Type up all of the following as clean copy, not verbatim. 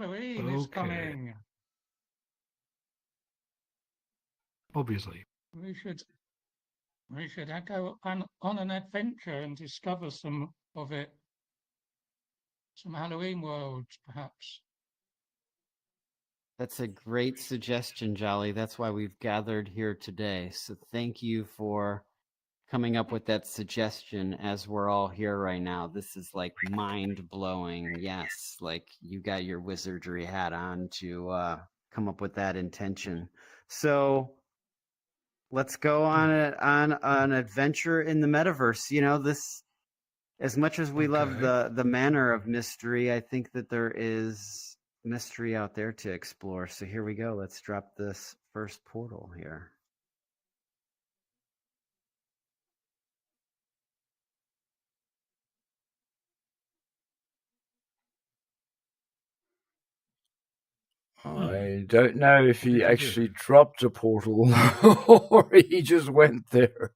Halloween is Okay, coming. obviously. We should we should go on an adventure and discover some of it, some Halloween worlds, perhaps. That's a great suggestion, Jolly. That's why we've gathered here today. So thank you for coming up with that suggestion as we're all here right now. This is like mind blowing. Yes, like you got your wizardry hat on to come up with that intention. So let's go on on an adventure in the metaverse. You know, this as much as we love Okay. the manner of mystery, I think that there is mystery out there to explore. So here we go. Let's drop this first portal here. I don't know if he What did you actually do? dropped a portal or he just went there.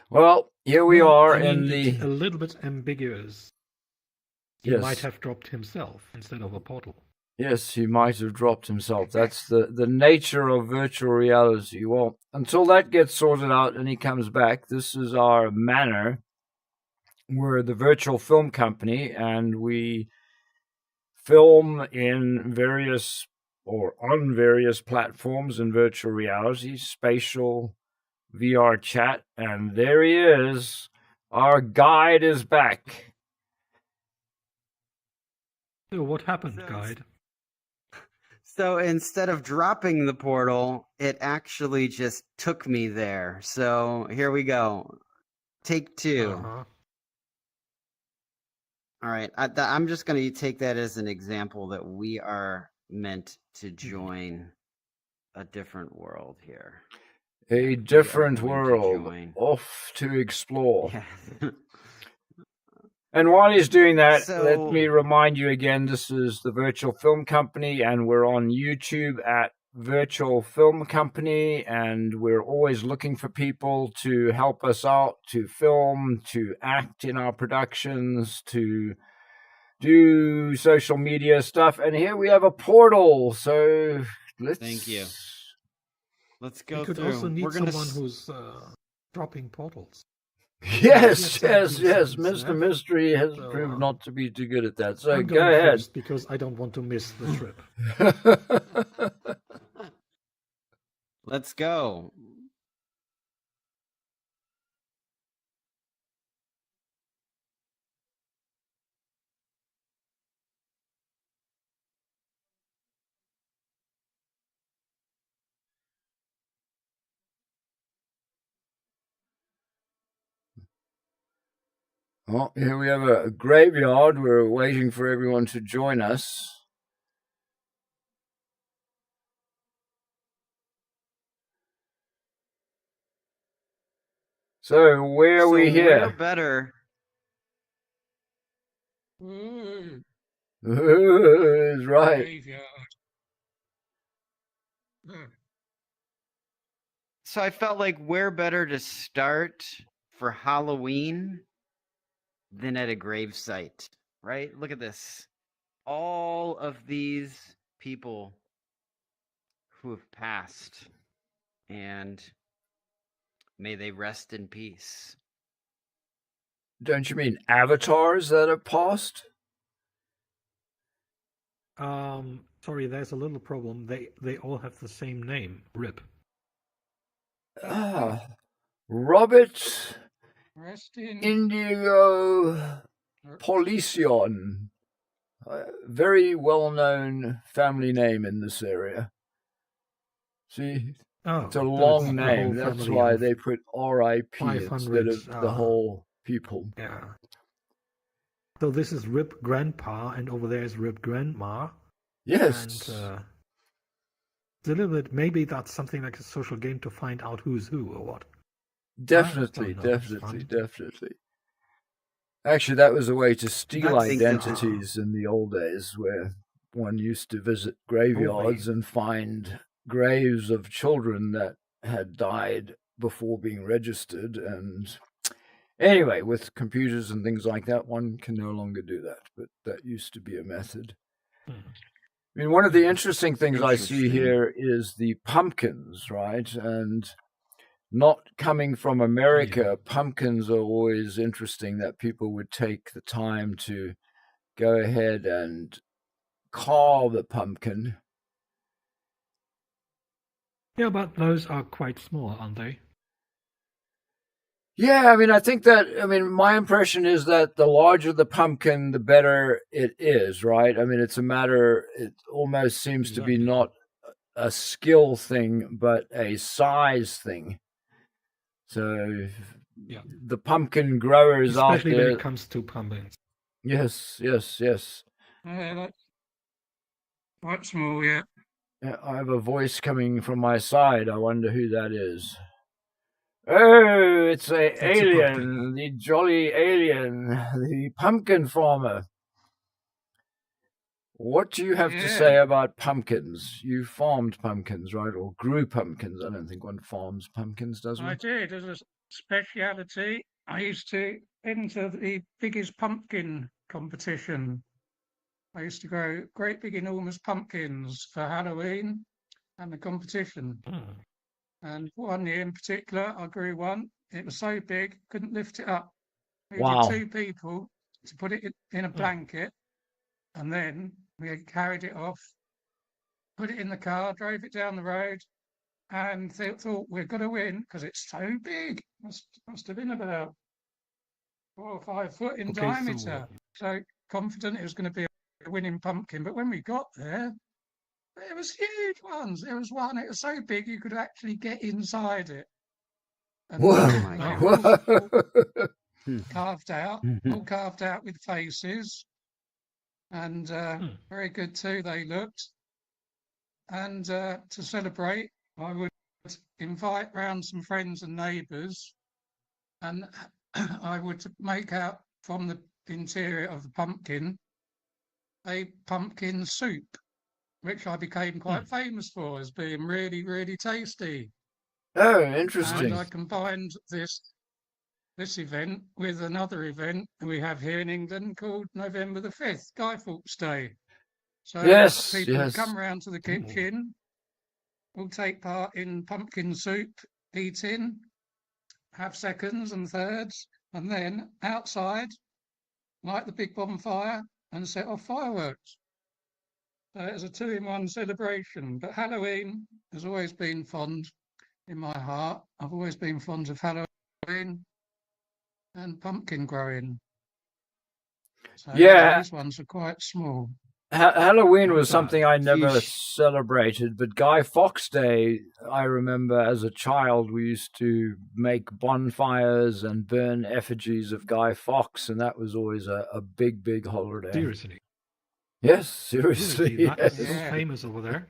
Well, here we Well, are I mean, in the... it's a little bit ambiguous. He might Yes, have dropped himself instead of a portal. yes, he might have dropped himself. That's the nature of virtual reality. Well, until that gets sorted out and he comes back, this is our manor. We're the virtual film company, and we film in various or on various platforms in virtual reality, spatial, VR chat, and there he is. Our guide is back. So what happened, So guide? So instead of dropping the portal, it actually just took me there. So here we go. Take two. Uh-huh. All right. I'm just going to take that as an example that we are meant to join a different world here. A We different are going to world, join. off to explore. Yeah. And while he's doing that, let So me remind you again, this is the Virtual Film Company, and we're on YouTube at Virtual Film Company, and we're always looking for people to help us out, to film, to act in our productions, to do social media stuff. And here we have a portal, so let's... thank you. Let's We go could through. also need We're gonna someone who's dropping portals. Yes, Yes, yes, I do Mr. sense that. Mystery has So, proved not to be too good at that. So I'm go going ahead. first because I don't want to miss the trip. let's go. Well, here we have a graveyard. We're waiting for everyone to join us. So where are we We're here? better. Ooh, Is right. graveyard. So I felt like we're better to start for Halloween than at a gravesite, right? Look at this. All of these people who have passed, and may they rest in peace. Don't you mean avatars that have passed? Sorry, there's a little problem. They all have the same name, Rip. Ah, Robert Rest in Indigo Polition. A very well-known family name in this area. See, Oh, it's a that's long the name. whole That's family why of they put R.I.P. instead 500, of the whole people. Yeah. So this is Rip Grandpa, and over there is Rip Grandma. Yes. And it's a little bit, maybe that's something like a social game to find out who's who or what. Definitely, Oh, no, that's definitely, fun. definitely. Actually, that was a way to steal I think that- identities in the old days, where one used to visit graveyards and find graves of children that had died before being registered. And anyway, with computers and things like that, one can no longer do that. But that used to be a method. I mean, one of the interesting things I see Interesting. here is the pumpkins, right? And not coming from America, pumpkins are always interesting that people would take the time to go ahead and carve a pumpkin. Yeah, but those are quite small, aren't they? Yeah, I mean, I think that, I mean, my impression is that the larger the pumpkin, the better it is, right? I mean, it's a matter, it almost seems to be Exactly. not a skill thing, but a size thing. So Yeah. the pumpkin growers out Especially when there, it comes to pumpkins. yes. Yeah, that's quite small, yeah. Yeah, I have a voice coming from my side. I wonder who that is. Oh, it's a That's a alien, pumpkin. the jolly alien, the pumpkin farmer. What do you have to say Yeah. about pumpkins? You farmed pumpkins, right? Or grew pumpkins. I don't think one farms pumpkins, does I one? did as a speciality. I used to enter the biggest pumpkin competition. I used to grow great big enormous pumpkins for Halloween and the competition. Hmm. And one year in particular, I grew one. It was so big, couldn't lift it up. Needed Wow. 2 people to put it in a Hmm. blanket, and then we carried it off, put it in the car, drove it down the road, and thought we're going to win because it's so big. Must have been about 4 or 5 foot in Okay, so diameter. So confident it was going to be a winning pumpkin. But when we got there, there was huge ones. There was one. It was so big you could actually get inside it. And Whoa. Oh my they God. were all Hmm. carved out, all carved out with faces, and very good too. They looked. And to celebrate, I would invite round some friends and neighbours, and I would make out from the interior of the pumpkin a pumpkin soup, which I became quite famous for as being really, really tasty. Oh, And interesting. I combined this event with another event we have here in England called November the 5th, Guy Fawkes Day. So Yes, people would yes. come round to the kitchen, will take part in pumpkin soup eating, have seconds and thirds, and then outside light the big bonfire and set off fireworks. So it's a 2-in-1 celebration. But Halloween has always been fond in my heart. I've always been fond of Halloween and pumpkin growing. So Yeah, these ones are quite small. Halloween Not was bad. something I never Yeesh. celebrated, but Guy Fawkes Day, I remember as a child, we used to make bonfires and burn effigies of Guy Fawkes, and that was always a big, big holiday. Seriously. Yes, Seriously, seriously. that is so Yeah. famous over there.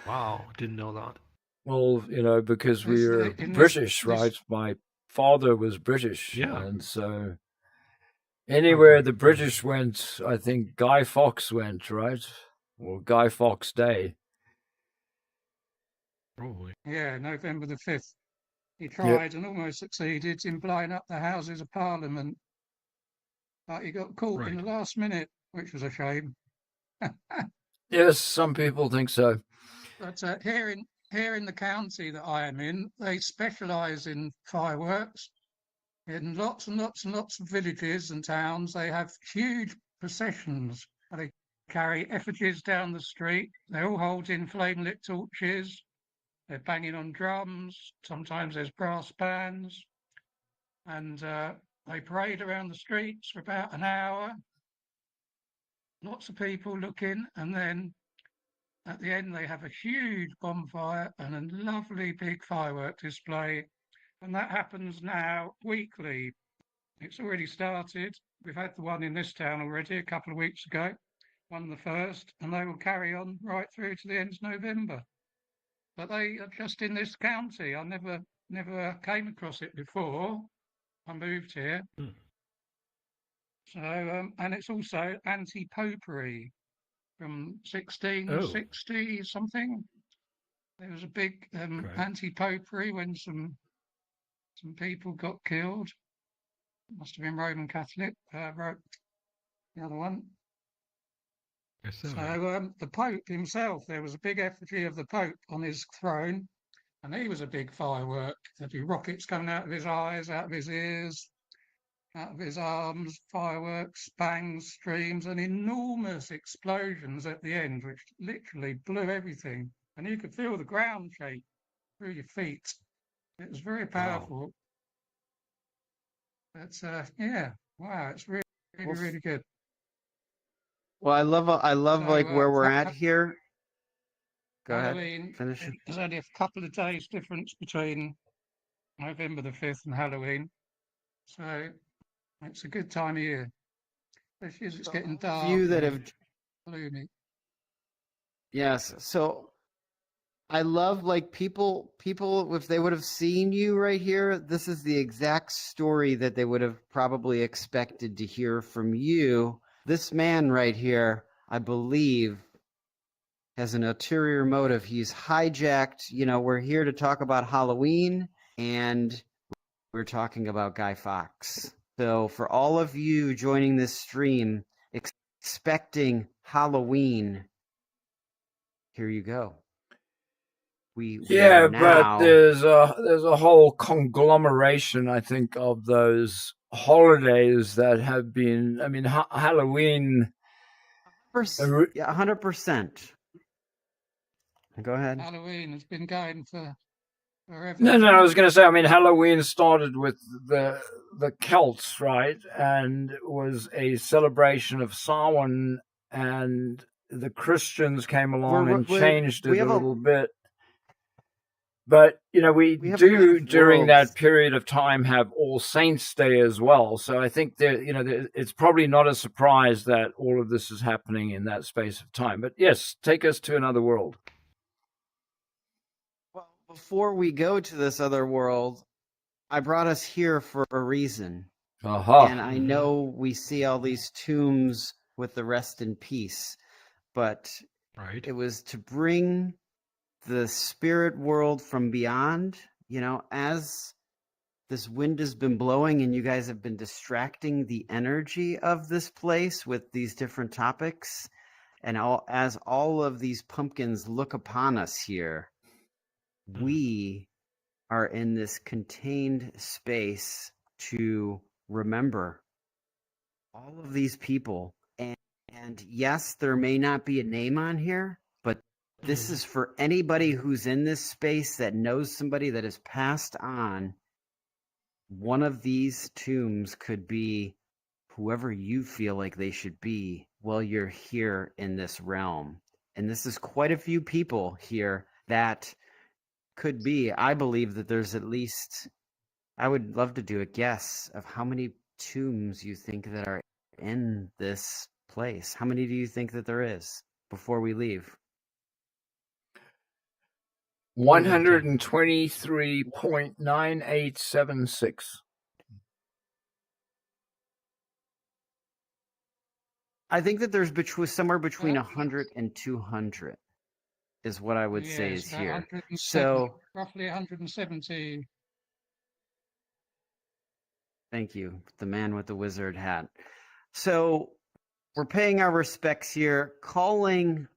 Wow, didn't know that. Well, because This- we're in this- British, this- right? My father was British, Yeah. and so anywhere Okay. the British went, I think Guy Fawkes went, right? Or Guy Fawkes Day. Probably. Yeah, November the 5th. He tried and almost succeeded in blowing up the Houses of Parliament, but he got caught in Right. the last minute, which was a shame. Yes, some people think so. But here in the county that I am in, they specialise in fireworks. In lots and lots and lots of villages and towns, they have huge processions. They carry effigies down the street. They're all holding flame-lit torches. They're banging on drums. Sometimes there's brass bands. And they parade around the streets for about an hour. Lots of people looking. And then at the end, they have a huge bonfire and a lovely big firework display. And that happens now weekly. It's already started. We've had the one in this town already a couple of weeks ago, one the first, and they will carry on right through to the end of November. But they are just in this county. I never came across it before. I moved here. So, and it's also anti-popery from 1660 something. There was a big anti-popery when some people got killed. Must have been Roman Catholic. The other one. Yes, sir. So the Pope himself, there was a big effigy of the Pope on his throne, and he was a big firework. There'd be rockets coming out of his eyes, out of his ears, out of his arms, fireworks, bangs, streams, and enormous explosions at the end, which literally blew everything. And you could feel the ground shake through your feet. It was very powerful. But yeah, wow, it's really, really, Well, really good. well, I love like So where we're at here. Go ahead. Halloween, Finish it. there's only a couple of days difference between November the 5th and Halloween. So it's a good time of year, especially as it's getting dark You that and have gloomy. Yes. So I love like people if they would have seen you right here, this is the exact story that they would have probably expected to hear from you. This man right here, I believe, has an ulterior motive. He's hijacked, we're here to talk about Halloween and we're talking about Guy Fawkes. So for all of you joining this stream expecting Halloween, here you go. We Yeah, are but now. there's a whole conglomeration, I think, of those holidays that have been. I mean, Halloween. Yeah, 100%. Go ahead. Halloween has been going for forever. No, I was going to say. I mean, Halloween started with the Celts, right, and was a celebration of Samhain, and the Christians came along and changed it a little bit. But we do during that period of time have All Saints Day as well. So I think it's probably not a surprise that all of this is happening in that space of time. But yes, take us to another world. Well, before we go to this other world, I brought us here for a reason. And I know we see all these tombs with the rest in peace, but it was to bring the spirit world from beyond, as this wind has been blowing and you guys have been distracting the energy of this place with these different topics. And as all of these pumpkins look upon us here, we are in this contained space to remember all of these people. And yes, there may not be a name on here, but this is for anybody who's in this space that knows somebody that has passed on. One of these tombs could be whoever you feel like they should be while you're here in this realm. And this is quite a few people here that could be. I believe that there's at least, I would love to do a guess of how many tombs you think that are in this place. How many do you think that there is before we leave? 123.9876. I think that there's somewhere between 100 and 200 is what I would say is here. So roughly 170. Thank you, the man with the wizard hat. So we're paying our respects here, calling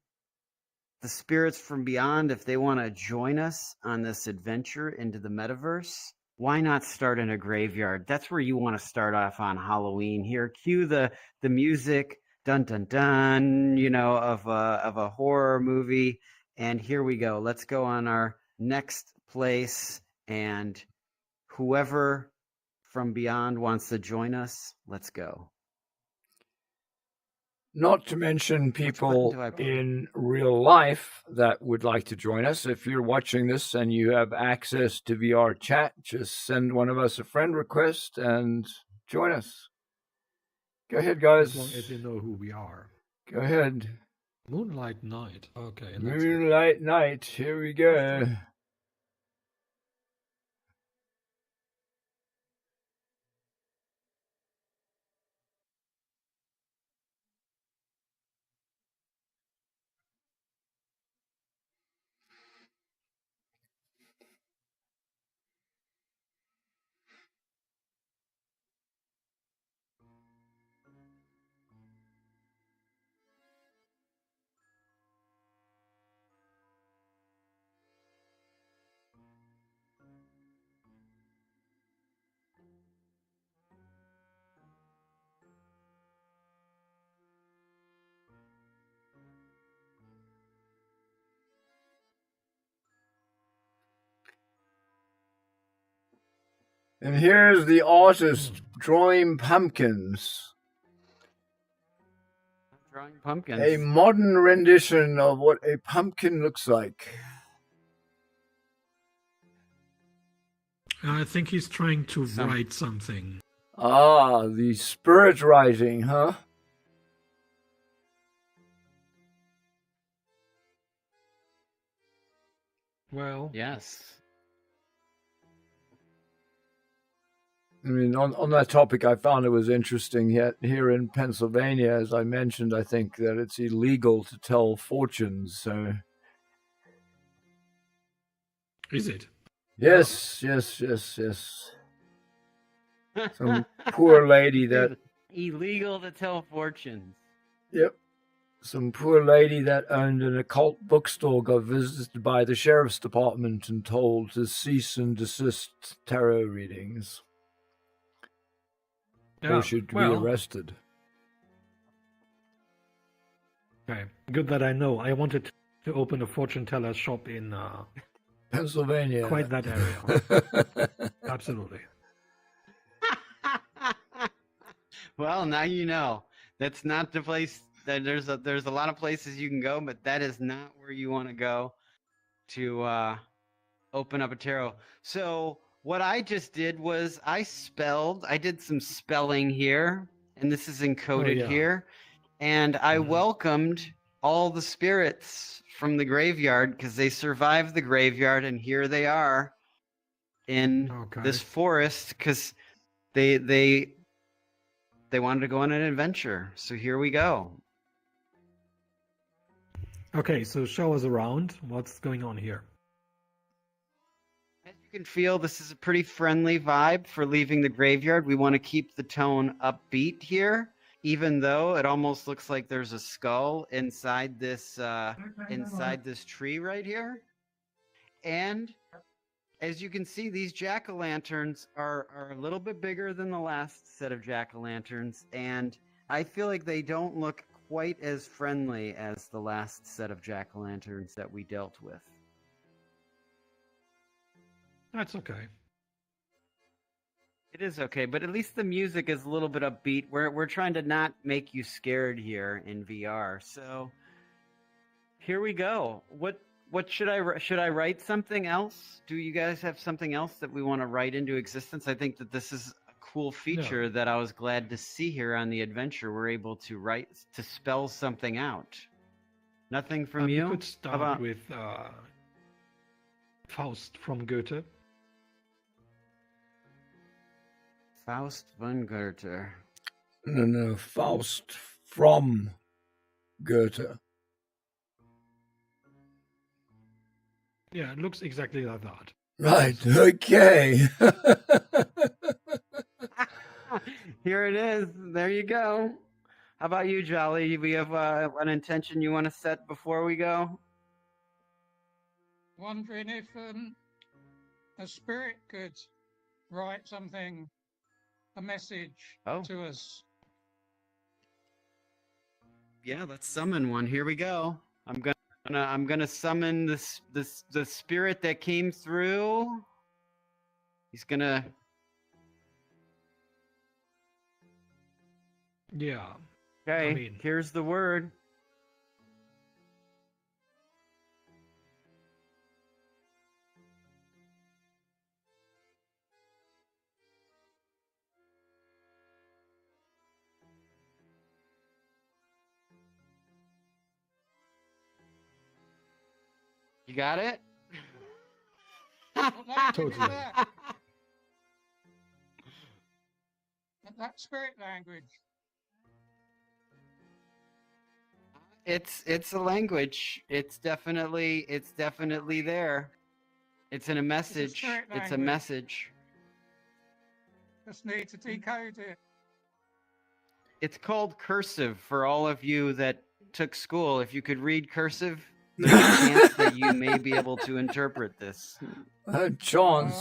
the spirits from beyond if they want to join us on this adventure into the metaverse. Why not start in a graveyard? That's where you want to start off on Halloween. Here, cue the music, dun dun dun, of a horror movie. And here we go. Let's go on our next place, and whoever from beyond wants to join us, let's go. Not to mention people in real life that would like to join us. If you're watching this and you have access to VR chat, just send one of us a friend request and join us. Go ahead, guys. As long as you know who we are. Go ahead. Moonlight Night. Okay. Moonlight Night. Here we go. And here's the artist drawing pumpkins. Drawing pumpkins. A modern rendition of what a pumpkin looks like. I think he's trying to Some- write something. Ah, the spirit writing, huh? Well, Yes. I mean, on that topic, I found it was interesting. Yet here in Pennsylvania, as I mentioned, I think that it's illegal to tell fortunes. So is it? yes. Some poor lady that Illegal to tell fortunes. Yep. Some poor lady that owned an occult bookstore got visited by the sheriff's department and told to cease and desist tarot readings, or she'd be well, arrested. okay. Good that I know. I wanted to open a fortune teller shop in Pennsylvania. quite that area. Absolutely. Well, now you know. That's not the place. There's a lot of places you can go, but that is not where you want to go to open up a tarot. So what I just did was I did some spelling here, and this is encoded yeah. here, and I Mhm. welcomed all the spirits from the graveyard because they survived the graveyard, and here they are in Okay. this forest because they wanted to go on an adventure. So here we go. Okay, so show us around. What's going on here? As you can feel, this is a pretty friendly vibe for leaving the graveyard. We want to keep the tone upbeat here, even though it almost looks like there's a skull inside this tree right here. And as you can see, these jack-o'-lanterns are a little bit bigger than the last set of jack-o'-lanterns, and I feel like they don't look quite as friendly as the last set of jack-o'-lanterns that we dealt with. That's okay. It is okay, but at least the music is a little bit upbeat. We're trying to not make you scared here in VR. So here we go. What should I write something else? Do you guys have something else that we want to write into existence? I think that this is a cool feature that I was glad to see here on the adventure. We're able to spell something out. Nothing from you? You could start with Faust from Goethe. Faust von Goethe. No, Faust from Goethe. Yeah, it looks exactly like that. Right, okay. Here it is. There you go. How about you, Jolly? We have an intention you want to set before we go? Wondering if a spirit could write something, a message to us. Yeah, let's summon one. Here we go. I'm gonna summon the spirit that came through. He's gonna. Yeah. Okay. Here's the word. You got it? What language is Totally. that? That spirit language. It's a language. It's definitely there. It's in a message. spirit It's a language. message. Just need to decode it. It's called cursive for all of you that took school. If you could read cursive, there's a chance that you may be able to interpret this. Chance,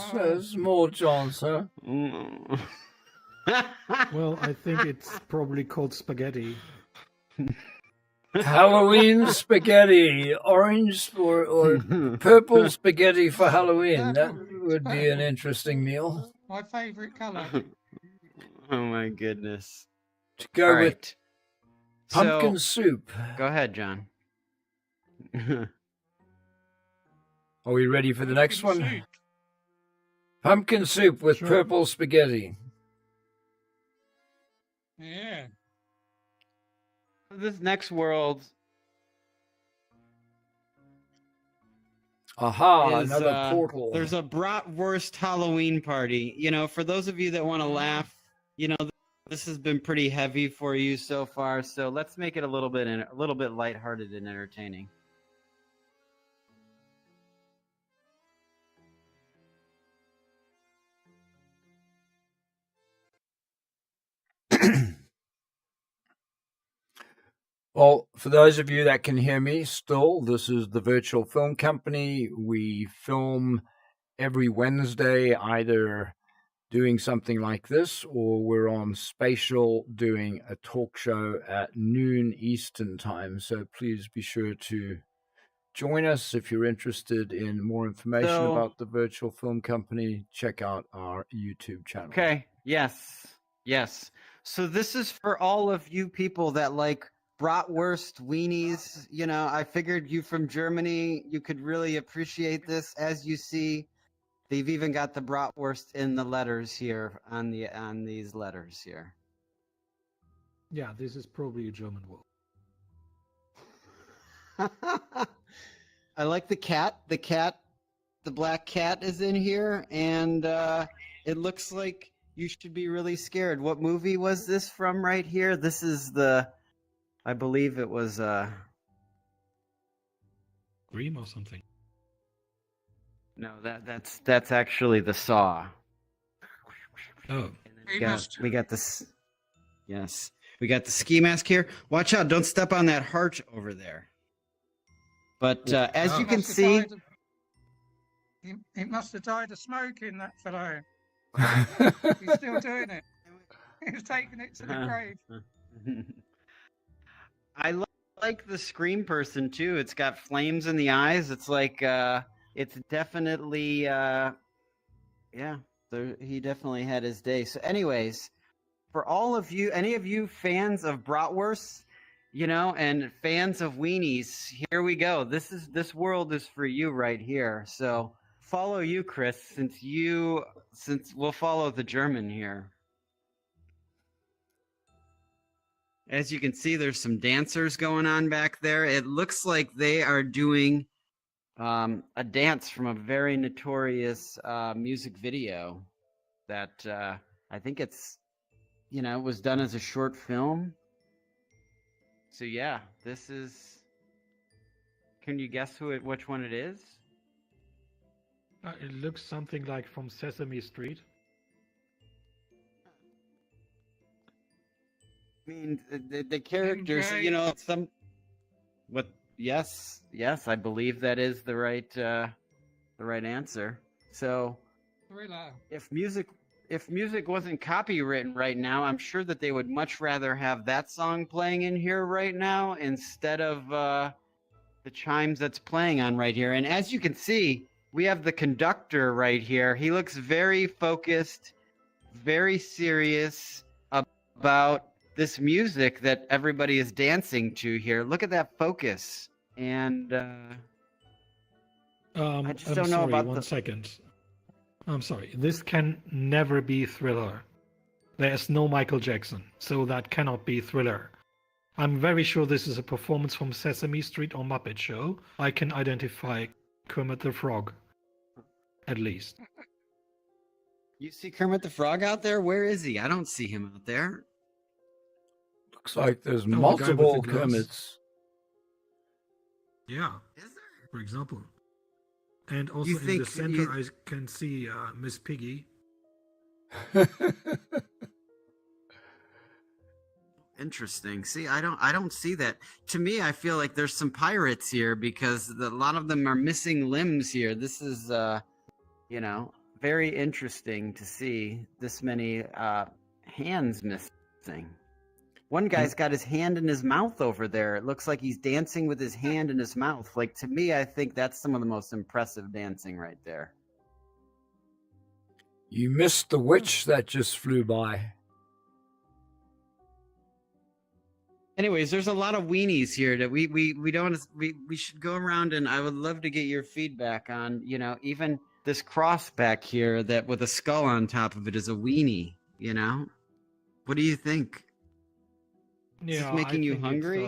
small chance, huh? Well, I think it's probably called spaghetti. Halloween spaghetti, orange or purple spaghetti for Halloween. That would be an interesting meal. My favourite colour. Oh my goodness. To go All with right. pumpkin So, soup. go ahead, John. Are we ready for the next Pumpkin one? soup. Pumpkin soup with Sure. purple spaghetti. Yeah. This next world Aha, is, another portal. there's a bratwurst Halloween party. You know, for those of you that want to laugh, you know, this has been pretty heavy for you so far. So let's make it a little bit lighthearted and entertaining. Well, for those of you that can hear me still, this is the Virtual Film Company. We film every Wednesday, either doing something like this or we're on Spatial doing a talk show at noon Eastern time. So please be sure to join us if you're interested in more information So- about the Virtual Film Company. Check out our YouTube channel. Okay. Yes. Yes. So this is for all of you people that like bratwurst weenies. You know, I figured you from Germany, you could really appreciate this. As you see, they've even got the bratwurst in the letters here on these letters here. Yeah, this is probably a German word. I like the cat. The black cat is in here, and it looks like you should be really scared. What movie was this from right here? This is I believe it was Dream or something. no, that's actually the Saw. Oh, We got this. Yes, we got the ski mask here. Watch out! Don't step on that heart over there. But as Oh. you He can must have see, died of- he must have died of smoking, that fellow. He's still doing it. He's taking it to the grave. I like the Scream person too. It's got flames in the eyes. It's like it's definitely he definitely had his day. So anyways, for all of you, any of you fans of bratwurst, you know, and fans of weenies, here we go. This world is for you right here. So follow you, Chris, since we'll follow the German here. As you can see, there's some dancers going on back there. It looks like they are doing a dance from a very notorious music video that I think it was done as a short film. So yeah, this is. Can you guess which one it is? it looks something like from Sesame Street. I mean, the characters, Okay. you know, what? Yes, I believe that is the right answer. So, Thriller. if music wasn't copywritten right now, I'm sure that they would much rather have that song playing in here right now instead of the chimes that's playing on right here. And as you can see, we have the conductor right here. He looks very focused, very serious about this music that everybody is dancing to here. Look at that focus. And I just I'm don't know sorry, about one the- second. I'm sorry. This can never be Thriller. There's no Michael Jackson, so that cannot be Thriller. I'm very sure this is a performance from Sesame Street or Muppet Show. I can identify Kermit the Frog, at least. you see Kermit the Frog out there? Where is he? I don't see him out there. Looks like there's the guy with multiple the glass. Kermits. Yeah, Is there? for example. And also You in think the center, I can see Miss Piggy. Interesting. See, I don't see that. To me, I feel like there's some pirates here because a lot of them are missing limbs here. This is very interesting to see this many hands missing. One guy's got his hand in his mouth over there. It looks like he's dancing with his hand in his mouth. Like, to me, I think that's some of the most impressive dancing right there. You missed the witch that just flew by. Anyways, there's a lot of weenies here that we don't we should go around, and I would love to get your feedback on, even this cross back here that with a skull on top of it is a weenie, What do you think? Is this making you hungry?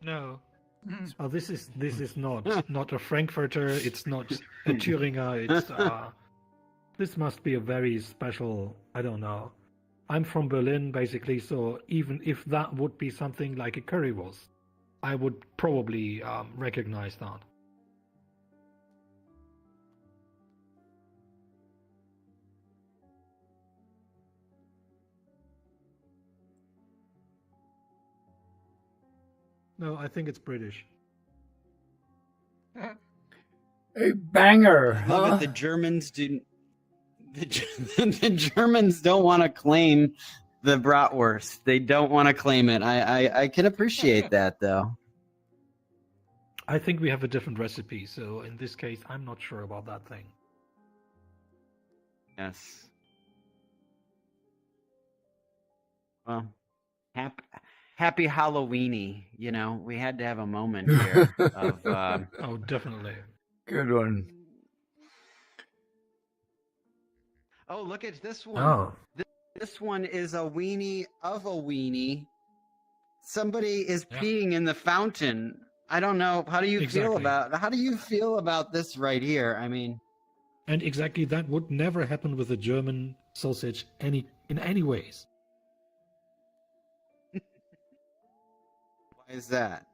No. Mm. Oh, this is not a Frankfurter. It's not a Thüringer. It's this must be a very special. I don't know. I'm from Berlin, basically, so even if that would be something like a currywurst, I would probably recognize that. No, I think it's British. A banger, Love huh? it. The Germans didn't. The Germans don't want to claim the bratwurst. They don't want to claim it. I can appreciate that, though. I think we have a different recipe, so in this case, I'm not sure about that thing. Yes. Well, happy Halloweeny. We had to have a moment here of. Oh, definitely. Good one. Oh, look at this one. Oh, This one is a weenie of a weenie. Somebody is Yeah. peeing in the fountain. I don't know. How do you feel about this right here? I mean, and exactly that would never happen with a German sausage in any ways. why is that?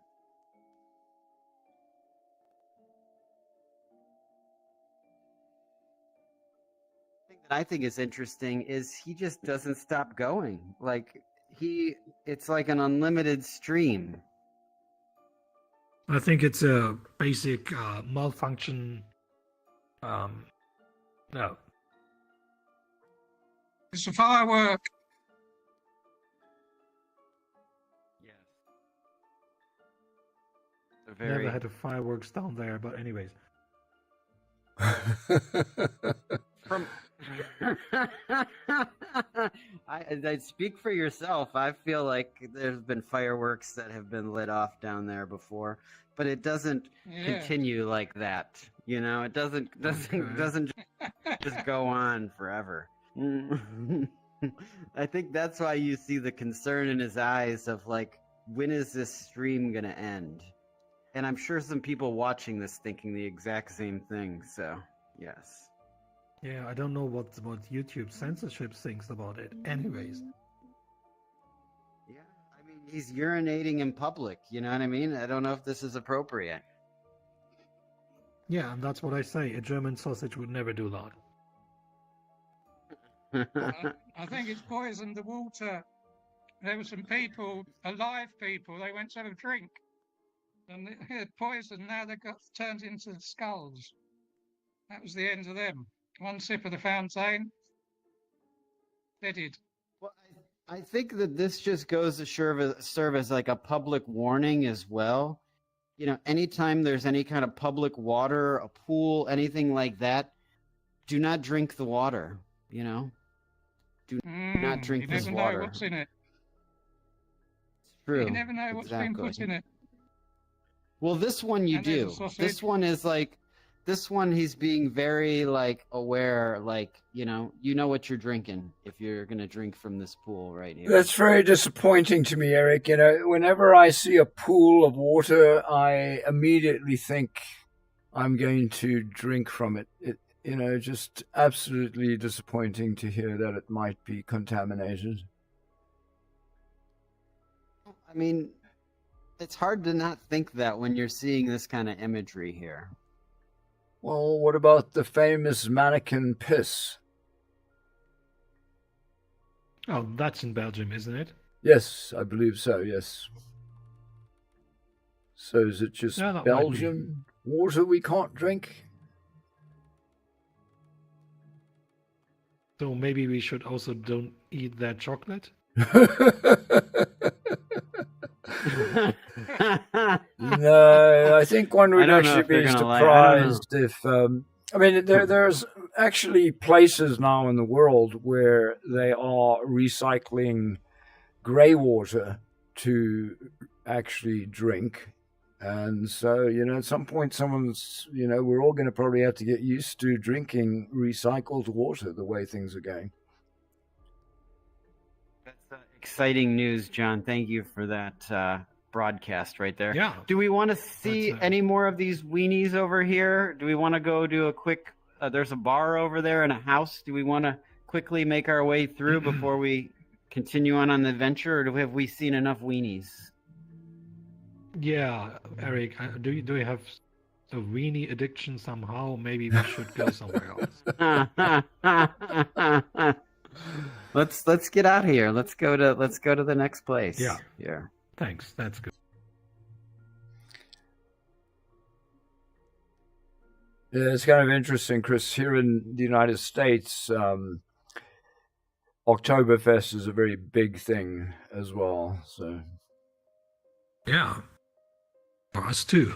I think is interesting is he just doesn't stop going. Like it's like an unlimited stream. I think it's a basic malfunction. No, It's a firework. Yes. A very never had a fireworks down there. But anyways, from I speak for yourself. I feel like there's been fireworks that have been lit off down there before, but it doesn't Yeah. continue like that. It doesn't Okay. just go on forever. I think that's why you see the concern in his eyes of like, when is this stream gonna end? And I'm sure some people watching this thinking the exact same thing. So yes. yeah, I don't know what YouTube censorship thinks about it. Anyways, Yeah, I mean, he's urinating in public. You know what I mean? I don't know if this is appropriate. yeah, and that's what I say. A German sausage would never do that. I think it's poisoned the water. There were some people, alive people, they went to have a drink. And they had poison, now they got turned into skulls. That was the end of them. One sip of the fountain, deaded. Well, I think that this just goes to serve as like a public warning as well. Anytime there's any kind of public water, a pool, anything like that, do not drink the water. Do not drink You this never water. know what's in it. It's true. You never know what's been put in it. Well, this one you And there's a do. sausage. This one is like, this one he's being very like aware, like, you know what you're drinking if you're gonna drink from this pool right here. That's very disappointing to me, Eric. Whenever I see a pool of water, I immediately think I'm going to drink from it. Just absolutely disappointing to hear that it might be contaminated. I mean, it's hard to not think that when you're seeing this kind of imagery here. Well, what about the famous mannequin piss? Oh, that's in Belgium, isn't it? Yes, I believe so, yes. So is it just Yeah, that might be. Belgian water we can't drink? So maybe we should also don't eat that chocolate. No, I think one I would don't know actually if they're be gonna like- I don't know. surprised if. I mean, there's actually places now in the world where they are recycling grey water to actually drink. And so, at some point, we're all going to probably have to get used to drinking recycled water the way things are going. That's exciting news, John. Thank you for that broadcast right there. Yeah. Do we want to see any more of these weenies over here? Do we want to go do a quick? There's a bar over there and a house. Do we want to quickly make our way through before we continue on the adventure, or have we seen enough weenies? Yeah, Eric, do you have a weenie addiction somehow? Maybe we should go somewhere else. Let's get out of here. Let's go to the next place. Yeah. Here. Thanks. That's good. Yeah, it's kind of interesting, Chris. Here in the United States, Oktoberfest is a very big thing as well. So, Yeah. For us too.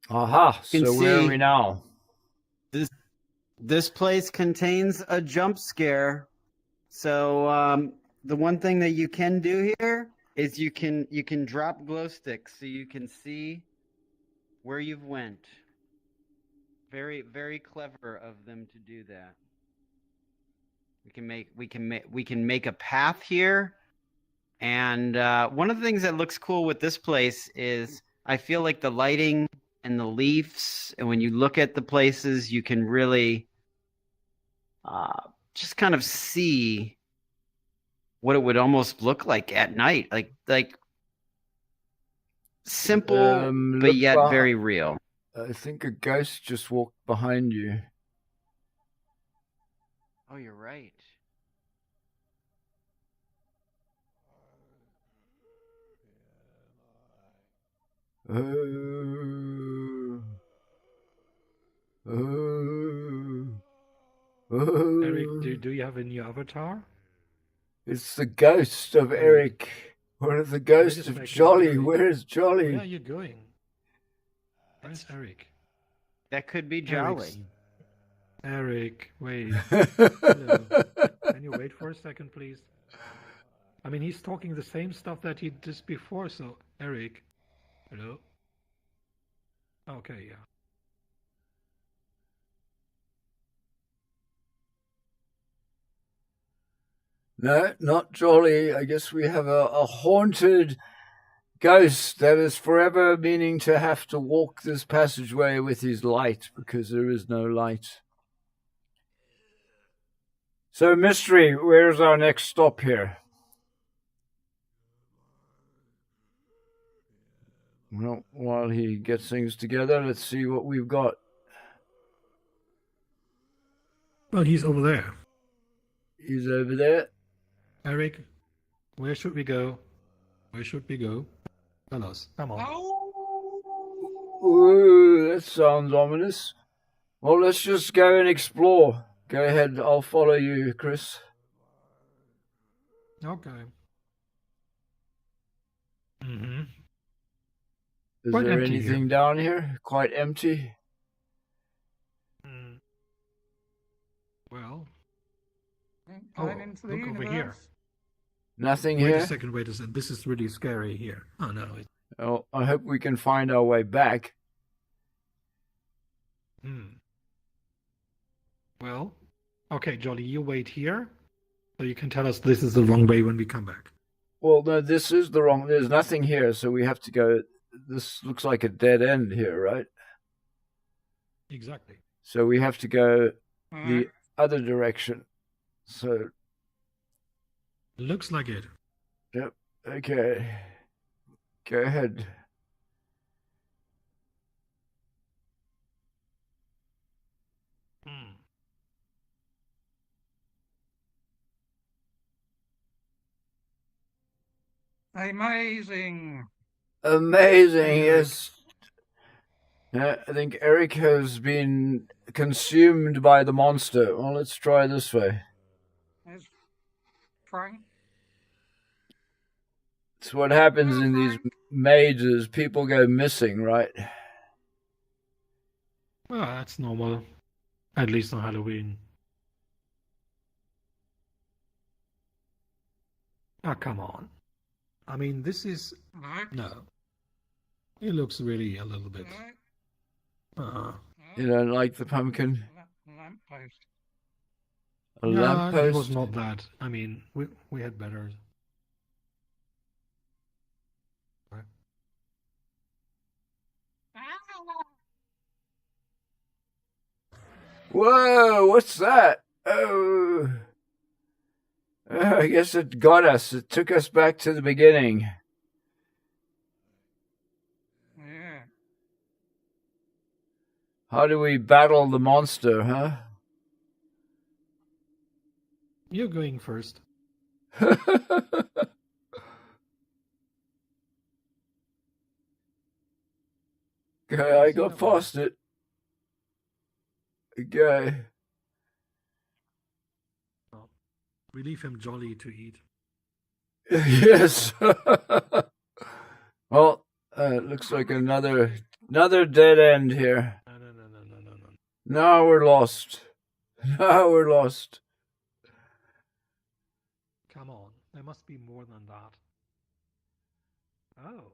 aha. You can So where are see- we now? This place contains a jump scare. So the one thing that you can do here is you can drop glow sticks so you can see where you've went. Very, very clever of them to do that. We can make a path here, and one of the things that looks cool with this place is I feel like the lighting and the leaves, and when you look at the places, you can really just kind of see what it would almost look like at night, like simple but look yet behind- very real. I think a ghost just walked behind you. Oh, you're right. Eric, do you have a new avatar? It's the ghost of Eric. One of the ghosts a of second, Jolly. Eric. Where's Jolly? Where are you going? Where's Eric? That could be Jolly. Eric's- Eric, wait. Can you wait for a second, please? I mean, he's talking the same stuff that he did before, so Eric. Hello? Okay, yeah. No, not Jolly. I guess we have a haunted ghost that is forever meaning to have to walk this passageway with his light because there is no light. So, Mystery, where's our next stop here? Well, while he gets things together, let's see what we've got. Well, he's over there. He's over there. Eric, where should we go? Where should we go? Tell us. Come on. Ooh, that sounds ominous. Well, let's just go and explore. Go ahead, I'll follow you, Chris. Okay. Mm-hmm. Is Quite there empty anything here. down here? Quite empty. Mm. Well, Going into the look over universe. here. Nothing Wait here. a second, wait a second. This is really scary here. Oh, no. Oh, I hope we can find our way back. Well, okay, Jolly, you wait here. So you can tell us this is the wrong way when we come back. Well, no, this is the wrong. There's nothing here, so we have to go. This looks like a dead end here, right? Exactly. So we have to go the Alright. other direction. So, Looks like it. yep. Okay. Go ahead. Hmm. Amazing. Amazing. Eric. Yes. I think Eric has been consumed by the monster. Well, let's try this way. There's Frank. It's what happens Hello, in these Frank. mazes. People go missing, right? Well, that's normal. At least on Halloween. Ah, come on. I mean, this is... No. No. It looks really a little bit... No. Uh-huh. You don't like the pumpkin? Lamppost. A No, lamppost? it was not that. I mean, we had better. Right. Whoa, what's that? Oh. I guess it got us. It took us back to the beginning. Yeah. How do we battle the monster, huh? You're going first. Okay, I got past it. Okay. We leave him jolly to eat. Yes. Well, looks like another dead end here. No. Now we're lost. Now we're lost. Come on. There must be more than that. Oh.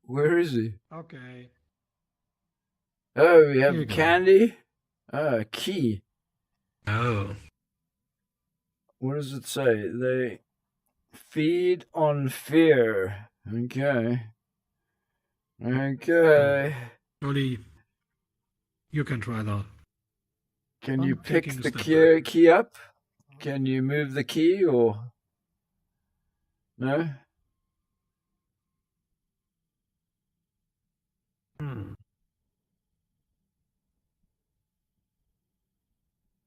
Where is he? Okay. Oh, we Here have you go. candy. Key. Oh. What does it say? They feed on fear. Okay. Okay. Jolly, you can try that. Can you I'm pick taking a the step key up? Can you move the key or no? Hmm.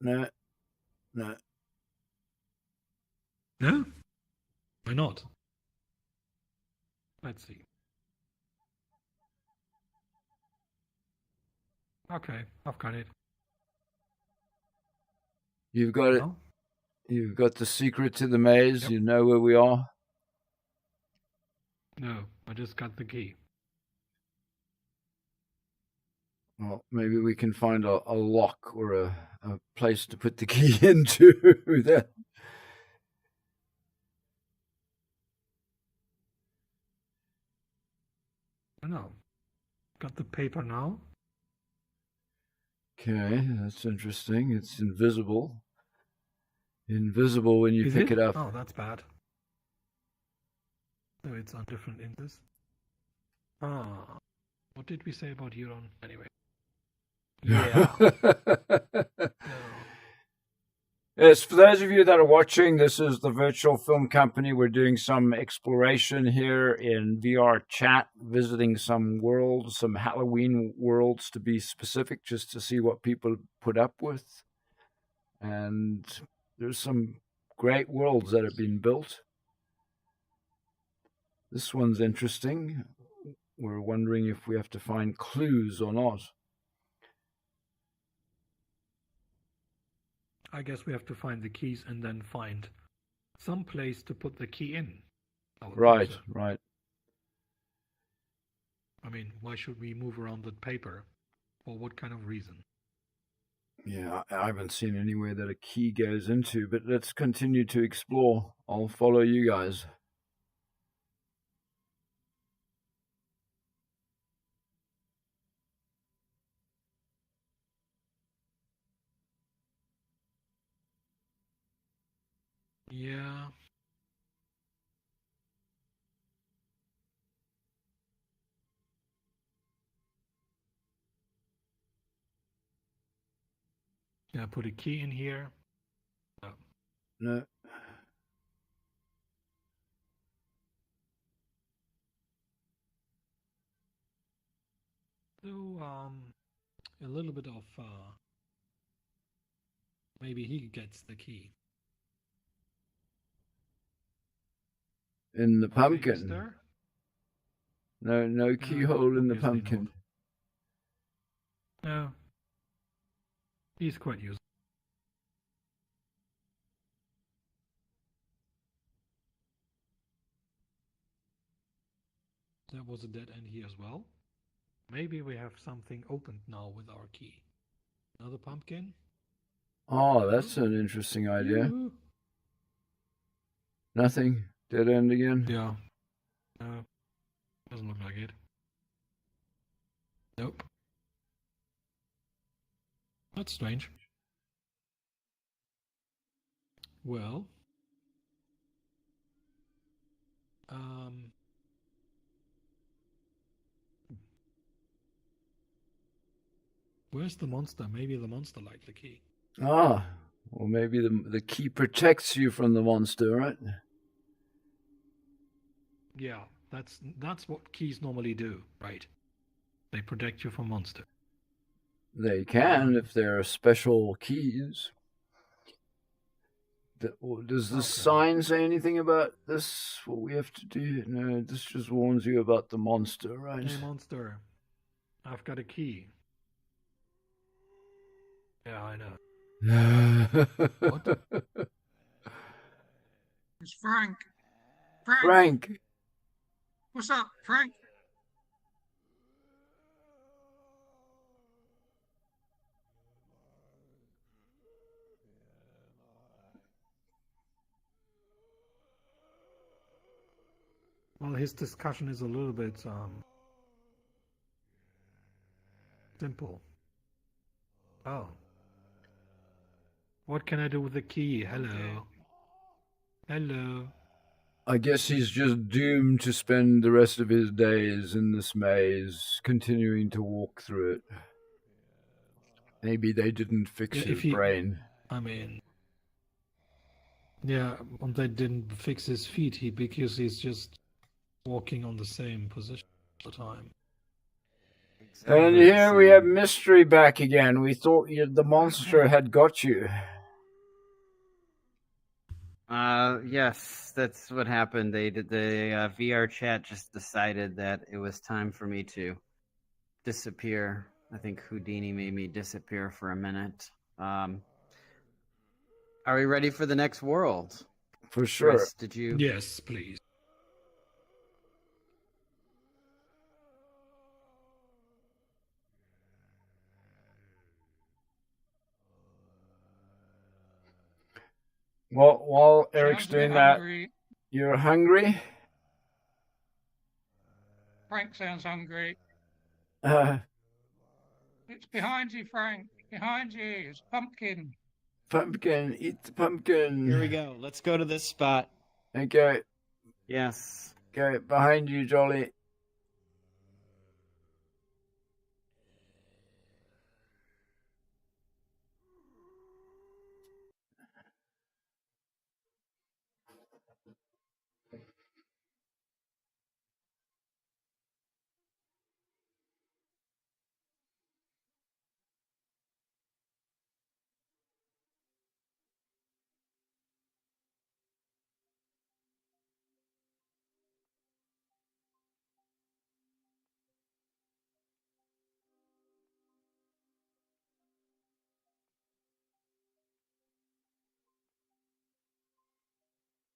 No. No. No? Why not? Let's see. Okay, I've got it. You've got it. No? You've got the secret to the maze. Yep. You know where we are. No, I just got the key. Well, maybe we can find a lock or a place to put the key into. That. I know. Got the paper now. Okay, that's interesting. It's invisible. Invisible when you Is pick it up. Oh, that's bad. So it's on different inches. Ah. What did we say about Huron? Anyway. Yeah. No. Yes, for those of you that are watching, this is the Virtual Film Company. We're doing some exploration here in VR chat, visiting some worlds, some Halloween worlds to be specific, just to see what people put up with. And there's some great worlds that have been built. This one's interesting. We're wondering if we have to find clues or not. I guess we have to find the keys and then find some place to put the key in. I would think Right, so. right. I mean, why should we move around the paper? For what kind of reason? Yeah, I haven't seen anywhere that a key goes into, but let's continue to explore. I'll follow you guys. Yeah. Can I put a key in here? No. No. So, a little bit of, maybe he gets the key. in the Okay, pumpkin. is there? No keyhole in the obviously pumpkin. No. He's quite useful. There was a dead end here as well. Maybe we have something opened now with our key. Another pumpkin. Oh, that's an interesting idea. Yoo-hoo. Nothing. Dead end again. Yeah. No. Doesn't look like it. Nope. That's strange. Well. Where's the monster? Maybe the monster liked the key. Ah, or maybe the key protects you from the monster, right? Yeah, that's what keys normally do, right? They protect you from monster. They can if there are special keys. Does the Okay. sign say anything about this? What we have to do? No, this just warns you about the monster, right? Hey, monster. I've got a key. Yeah, I know. What? It's Frank. Frank, Frank. what's up, Frank? Well, his discussion is a little bit simple. Oh. What can I do with the key? Hello. Okay. Hello. I guess he's just doomed to spend the rest of his days in this maze, continuing to walk through it. Maybe they didn't fix Yeah, his if he- brain. I mean, yeah, and they didn't fix his feet because he's just walking on the same position all the time. And here we have Mystery back again. We thought the monster had got you. Yes, that's what happened. The VR chat just decided that it was time for me to disappear. I think Houdini made me disappear for a minute. Are we ready for the next world? For sure. Chris, did you? Yes, please. Well, while Eric's Sounds a bit doing that, hungry. you're hungry? Frank sounds hungry. Uh, It's behind you, Frank. Behind you. It's pumpkin. pumpkin, eat the pumpkin. Here we go. Let's go to this spot. Okay, Yes. okay, behind you, Jolly.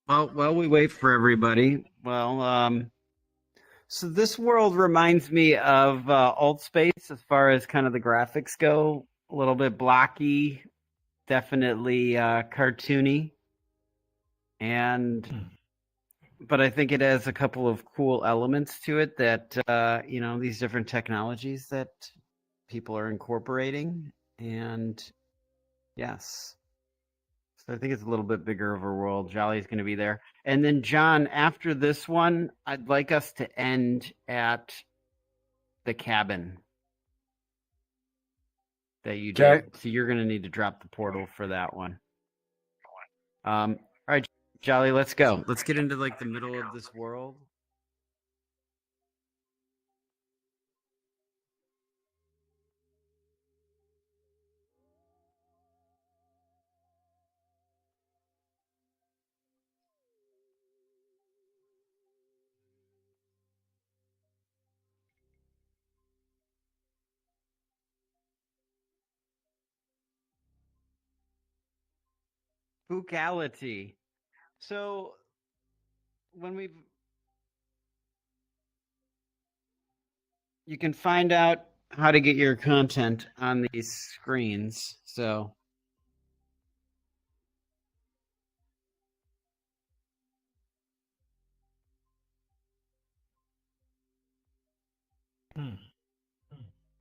Well, while we wait for everybody, so this world reminds me of Alt Space as far as kind of the graphics go. A little bit blocky, definitely cartoony, and but I think it has a couple of cool elements to it that these different technologies that people are incorporating, and yes. So I think it's a little bit bigger of a world. Jolly's going to be there. And then, John, after this one, I'd like us to end at the cabin that you did. Okay. So you're going to need to drop the portal for that one. All right, Jolly, let's go. Let's get into like the middle of this world. Spookality. So when you can find out how to get your content on these screens. So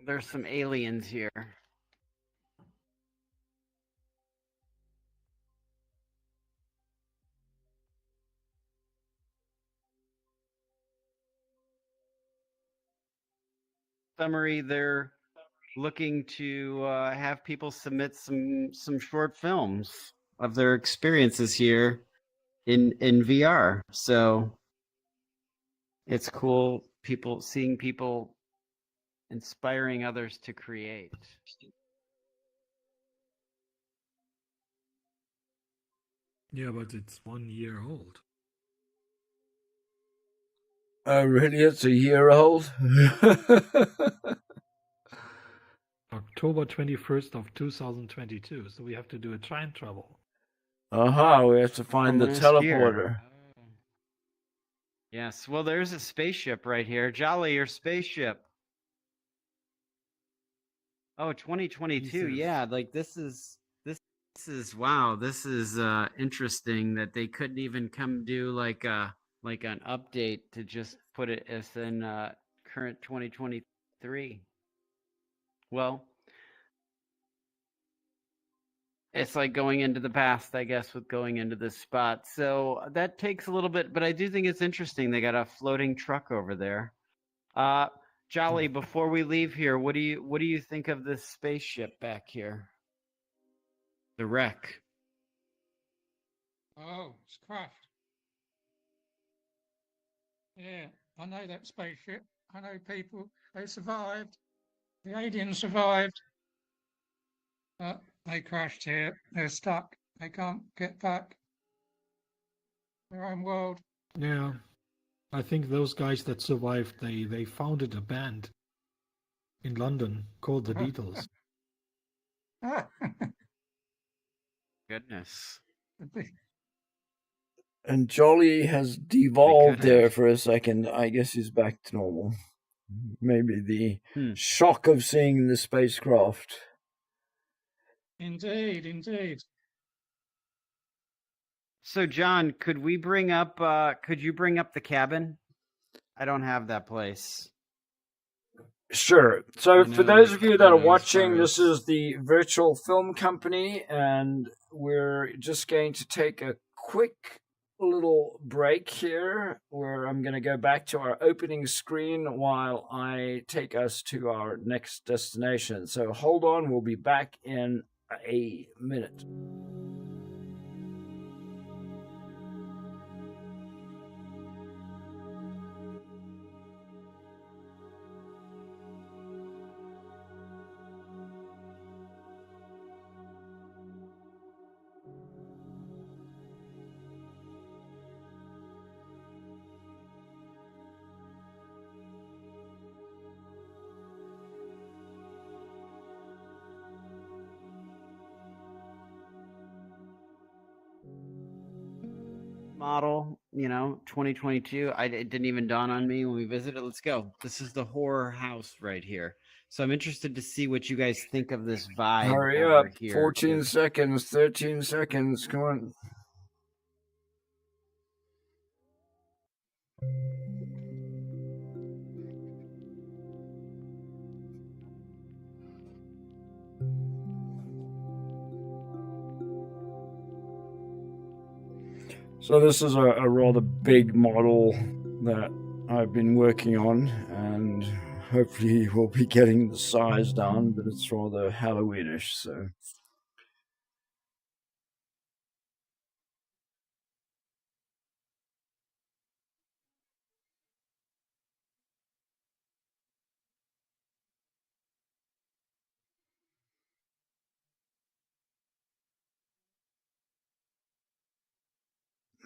there's some aliens here. Summary, they're looking to have people submit some short films of their experiences here in VR. So it's cool seeing people inspiring others to create. Yeah, but it's 1 year old. Oh, really? It's a year old? October 21st of 2022. So we have to do a time travel. Aha, we have to find the From last teleporter. year. Oh. Yes, well, there's a spaceship right here. Jolly, your spaceship. Oh, 2022. Jesus. Yeah, like this is wow. This is interesting that they couldn't even come do like an update to just put it as in current 2023. Well, it's like going into the past, I guess, with going into this spot. So that takes a little bit, but I do think it's interesting. They got a floating truck over there. Jolly, before we leave here, what do you think of this spaceship back here? The wreck. Oh, it's crashed. Yeah, I know that spaceship. I know people. They survived. The aliens survived. But they crashed here. They're stuck. They can't get back. Their own world. Yeah. I think those guys that survived, they founded a band in London called the Beatles. Goodness. And Jolly has devolved there have. for a second. I guess he's back to normal. Maybe the Hmm. shock of seeing the spacecraft. Indeed, indeed. So, John, could you bring up the cabin? I don't have that place. Sure. So, I for know, those of you that are as far watching, this as- is the Virtual Film Company, and we're just going to take a quick little break here where I'm going to go back to our opening screen while I take us to our next destination. So, hold on, we'll be back in a minute. Model, 2022. It didn't even dawn on me when we visited. Let's go. This is the horror house right here. So I'm interested to see what you guys think of this vibe. Hurry over up. here. 14 seconds, 13 seconds. Come on. So this is a rather big model that I've been working on, and hopefully we'll be getting the size down, but it's rather Halloweenish, so.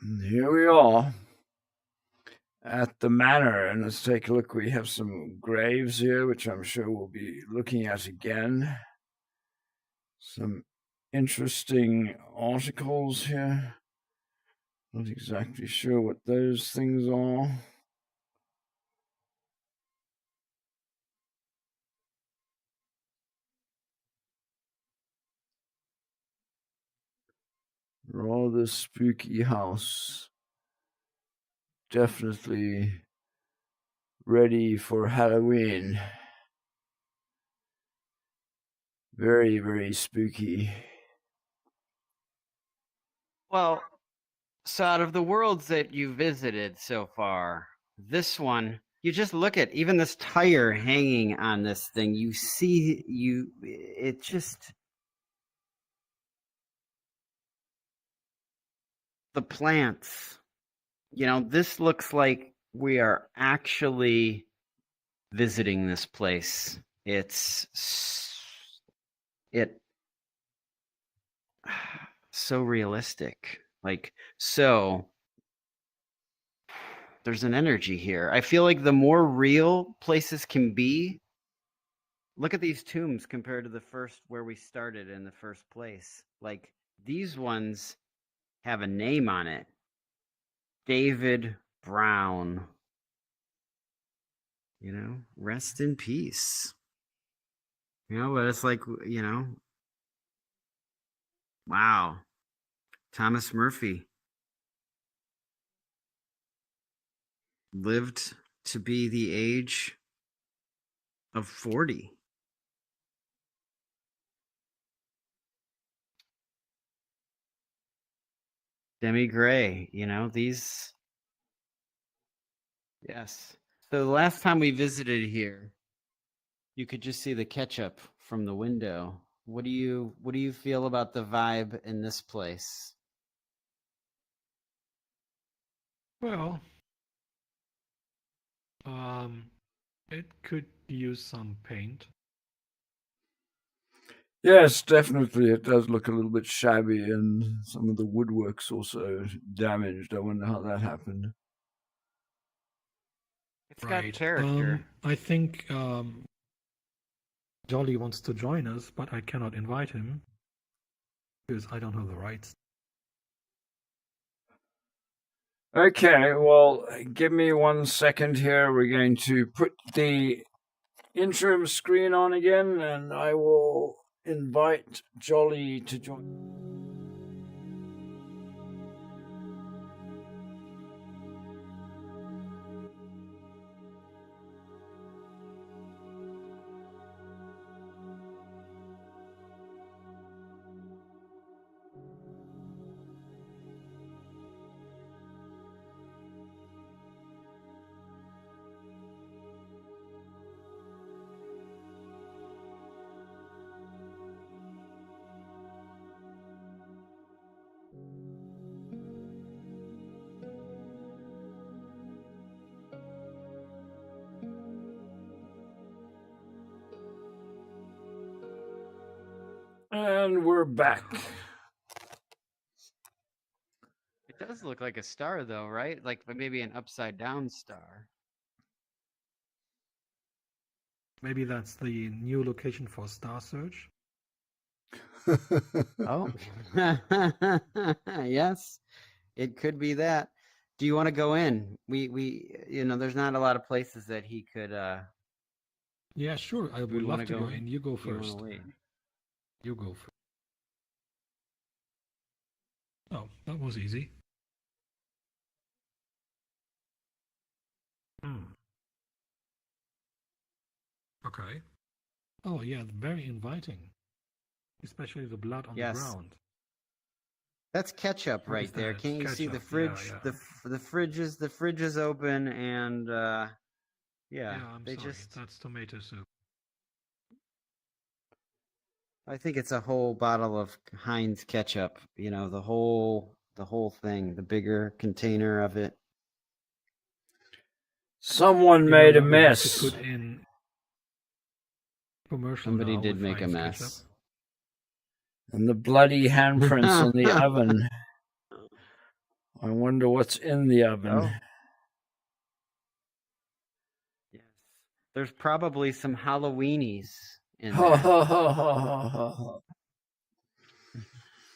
And here we are at the manor, and let's take a look. We have some graves here, which I'm sure we'll be looking at again. Some interesting articles here. Not exactly sure what those things are. Rather spooky house. Definitely ready for Halloween. Very, very spooky. Well, so out of the worlds that you visited so far, this one, you just look at even this tire hanging on this thing, you see it just the plants. This looks like we are actually visiting this place. It's so realistic. So there's an energy here. I feel like the more real places can be, look at these tombs compared to the first where we started in the first place. Like these ones have a name on it. David Brown. Rest in peace. But it's like, wow. Thomas Murphy lived to be the age of 40. Demi Gray, these. Yes. So the last time we visited here, you could just see the ketchup from the window. What do you feel about the vibe in this place? Well, it could use some paint. Yes, definitely. It does look a little bit shabby, and some of the woodwork's also damaged. I wonder how that happened. It's got character. I think Jolly wants to join us, but I cannot invite him because I don't have the rights. Okay, well, give me 1 second here. We're going to put the interim screen on again, and I will invite Jolly to join. And we're back. It does look like a star, though, right? Like maybe an upside down star. Maybe that's the new location for Star Search. Oh, yes, it could be that. Do you want to go in? We there's not a lot of places that he could. Yeah, sure. I would love to go in. You go You first. wanna wait? You go first. Oh, that was easy. Okay. Oh, yeah, very inviting. Especially the blood on the ground. That's ketchup What right is there. that? Can't you see the Ketchup, yeah, fridge? yeah. The fridge is open, and Yeah, I'm they sorry. just. That's tomato soup. I think it's a whole bottle of Heinz ketchup. The whole thing, the bigger container of it. Someone made a what we have mess. to put in commercial Somebody now did with make a Heinz mess. ketchup. And the bloody handprints in the oven. I wonder what's in the oven. Oh. Yes. There's probably some Halloweenies in there.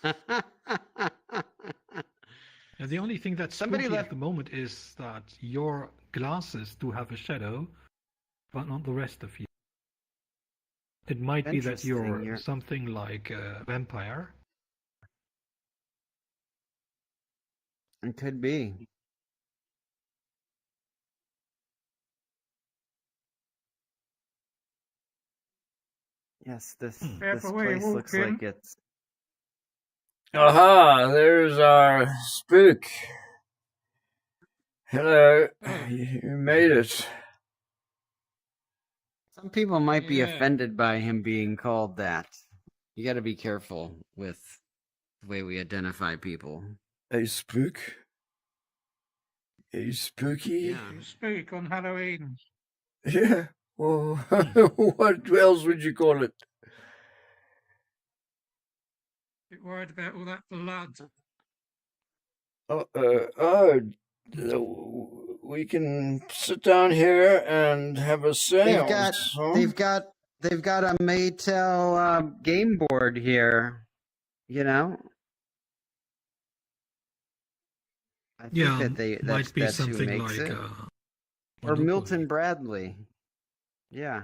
And the only thing that's Somebody spooky left- at the moment is that your glasses do have a shadow, but not the rest of you. It might be that Interesting, you're you're- something like a vampire. It could be. Yes, this Careful where you place walk looks in. like it's. Aha, there's our spook. Hello, you made it. Some people might be Yeah. offended by him being called that. You got to be careful with the way we identify people. A spook? A spooky? Yeah. You speak on Halloween. Yeah. Well, what else would you call it? Bit worried about all that blood. We can sit down here and have a seance. They've got a Maytel game board here. You know. I think Yeah, that might be that's who something makes like it. Or Monopoly. Milton Bradley. Yeah.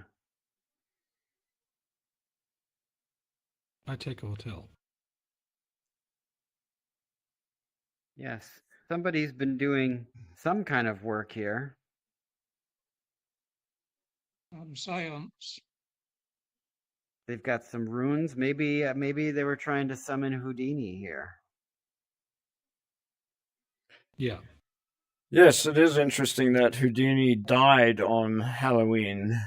I take a hotel. Yes. Somebody's been doing some kind of work here. Seance. They've got some runes. Maybe they were trying to summon Houdini here. Yeah. Yes, it is interesting that Houdini died on Halloween.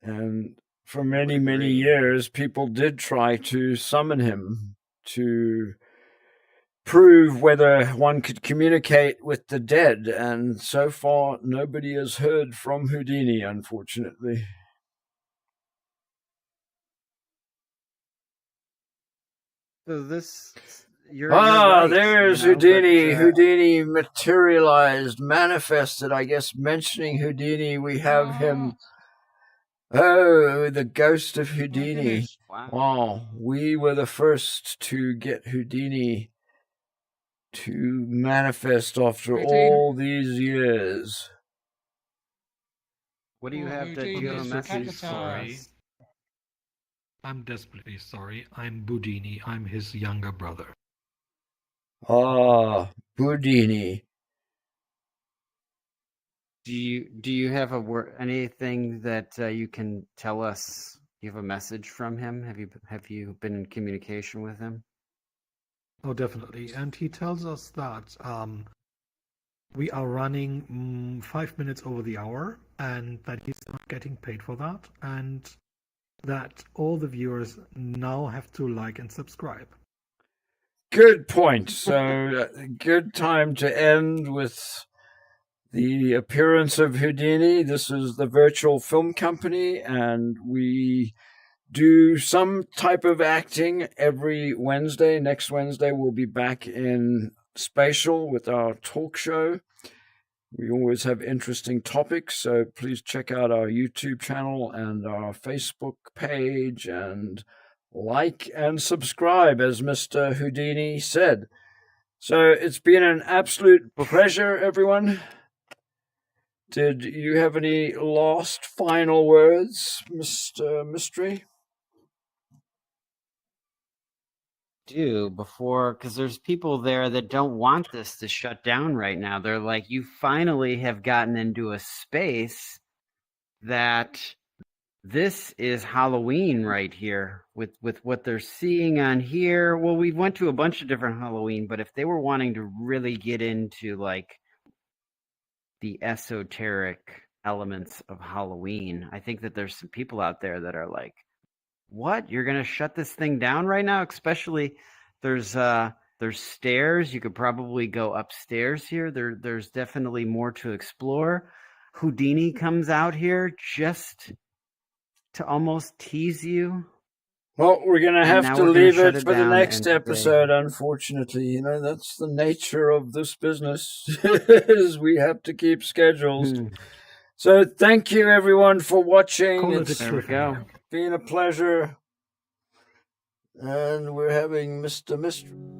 And for many, many years, people did try to summon him to prove whether one could communicate with the dead. And so far, nobody has heard from Houdini, unfortunately. So this... You're Ah, right, there's you know, Houdini. but, Houdini materialized, manifested. I guess mentioning Houdini, we have him. Oh, the ghost of Houdini. Wow. Wow, we were the first to get Houdini to manifest after Houdini. all these years. What do you Oh, have to do? You have a Houdini's message for avatar. us? I'm desperately sorry. I'm Boudini. I'm his younger brother. Ah, Houdini. Do you have anything that you can tell us? Do you have a message from him? Have you been in communication with him? Oh, definitely. And he tells us that we are running 5 minutes over the hour and that he's not getting paid for that, and that all the viewers now have to like and subscribe. Good point. So, good time to end with the appearance of Houdini. This is the Virtual Film Company, and we do some type of acting every Wednesday. Next Wednesday, we'll be back in Spatial with our talk show. We always have interesting topics, so please check out our YouTube channel and our Facebook page and like and subscribe, as Mr. Houdini said. So it's been an absolute pleasure, everyone. Did you have any last final words, Mr. Mystery? Because there's people there that don't want this to shut down right now. They're like, you finally have gotten into a space that this is Halloween right here with what they're seeing on here. Well, we went to a bunch of different Halloween, but if they were wanting to really get into like the esoteric elements of Halloween, I think that there's some people out there that are like, what? You're gonna shut this thing down right now? Especially there's stairs. You could probably go upstairs here. There's definitely more to explore. Houdini comes out here just to almost tease you. Well, we're going to And have now to we're gonna leave shut it it for the down next and episode, unfortunately. You know, that's the nature of this business, is we have to keep schedules. So thank you, everyone, for watching. Call it a It's There we go. cliffhanger. been a pleasure. and we're having Mr. Mystery.